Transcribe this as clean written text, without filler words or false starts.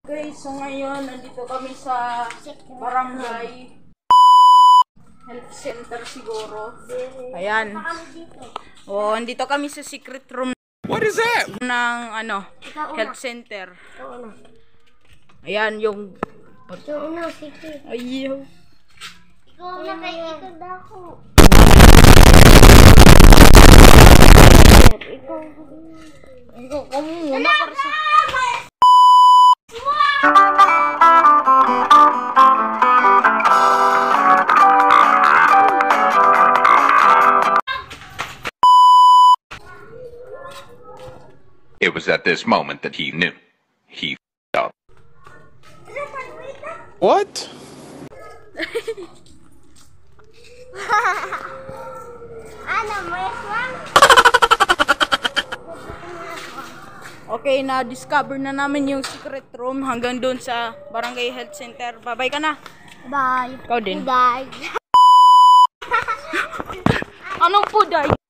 Okay, so ngayon nandito kami sa barangay health center siguro. Ayan. Oh, nandito kami sa secret room. What is that? Ng health center. Ayan yung Sige. ayaw. Ikaw na kay ito dako. Ikaw muna para sa It was at this moment that he knew. He f***ed up. What? Okay, na-discover na namin yung secret room hanggang doon sa barangay health center. Bye-bye ka na. Bye. Ikaw din. Bye. Anong puday?